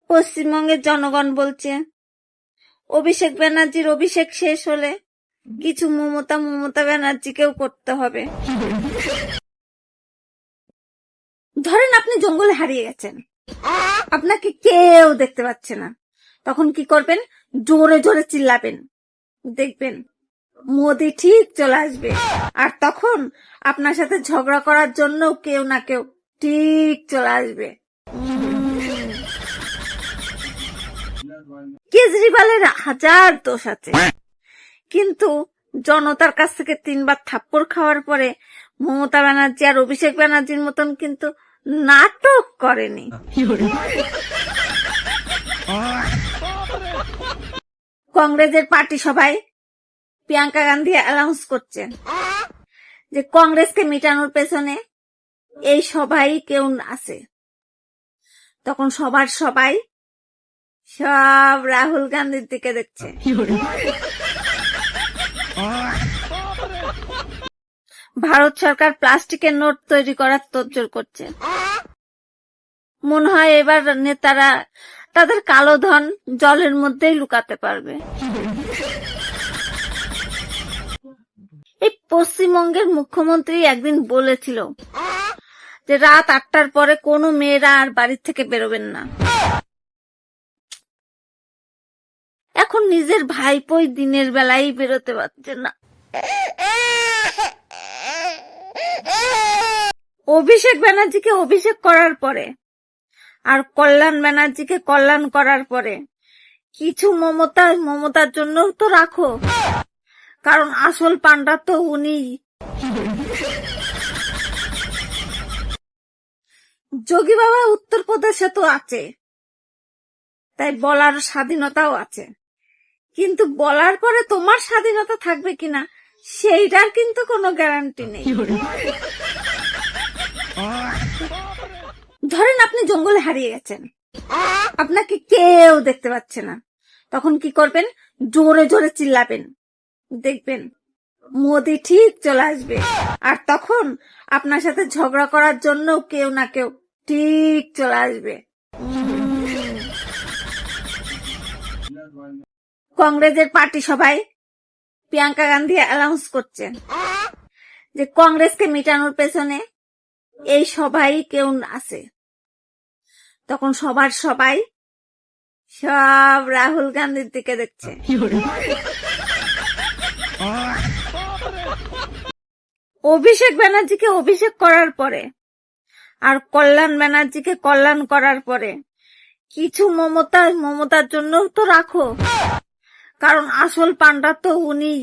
পশ্চিমবঙ্গের জনগণ বলছে অভিষেক ব্যানার্জির অভিষেক শেষ হলে কিছু মমতা ব্যানার্জিকেও করতে হবে। ধরেন আপনি জঙ্গলে হারিয়ে গেছেন, আপনাকে কেউ দেখতে পাচ্ছে না, তখন কি করবেন? জোরে জোরে চিল্লাবেন, দেখবেন মোদি ঠিক চলে আসবে। আর তখন আপনার সাথে ঝগড়া করার জন্য কেউ না কেউ ঠিক চলে আসবে। কেজরিওয়ালের হাজার দোষ আছে, কিন্তু জনতার কাছ থেকে 3 বার থাপ্পড় খাওয়ার পরে মমতা ব্যানার্জি আর অভিষেক ব্যানার্জির মতন কিন্তু নাটক করেনি। কংগ্রেসের পার্টি সভায় প্রিয়াঙ্কা গান্ধী অ্যানাউন্স করছেন যে কংগ্রেসকে মিটানোর পেছনে এই সবাই কেউ আছে। তখন সবাই সব রাহুল গান্ধীর দিকে দেখছে। ভারত সরকার প্লাস্টিকের নোট তৈরি করার তোড়জোড় করছে। মনে হয় এবার নেতারা তাদের কালো ধন জলের মধ্যেই লুকাতে পারবে। এই পশ্চিমবঙ্গের মুখ্যমন্ত্রী একদিন বলেছিল যে রাত 8টার পরে কোনো মেয়েরা আর বাড়ির থেকে বেরোবেন না। এখন নিজের ভাইপোই দিনের বেলায় বেরোতে পারছে না। অভিষেক ব্যানার্জিকে অভিষেক করার পরে আর কল্যাণ ব্যানার্জিকে কল্যাণ করার পরে কিছু মমতার জন্য তো রাখো, কারণ আসল পান্ডা তো উনি। যোগী বাবা উত্তরপ্রদেশে তো আছে, তাই বলার স্বাধীনতাও আছে, কিন্তু বলার পরে তোমার স্বাধীনতা থাকবে কিনা সেইটার কিন্তু কোনো গ্যারান্টি নেই। ধরেন আপনি জঙ্গলে হারিয়ে গেছেন, আপনাকে কেউ দেখতে পাচ্ছে না, তখন কি করবেন? জোরে জোরে চিল্লাবেন, দেখবেন মোদি ঠিক চলে আসবে। আর তখন আপনার সাথে ঝগড়া করার জন্য কেউ না কেউ ঠিক চলে আসবে। কংগ্রেসের পার্টি সভায় প্রিয়াঙ্কা গান্ধী অ্যানাউন্স করছেন যে কংগ্রেসকে মিটানোর পেছনে এই সবাই কেউ আছে। তখন সবাই সব রাহুল গান্ধীর দিকে দেখছে। অভিষেক ব্যানার্জিকে অভিষেক করার পরে আর কল্যাণ ব্যানার্জিকে কল্যাণ করার পরে কিছু মমতার জন্য তো রাখো, কারণ আসল পান্ডা তো উনি।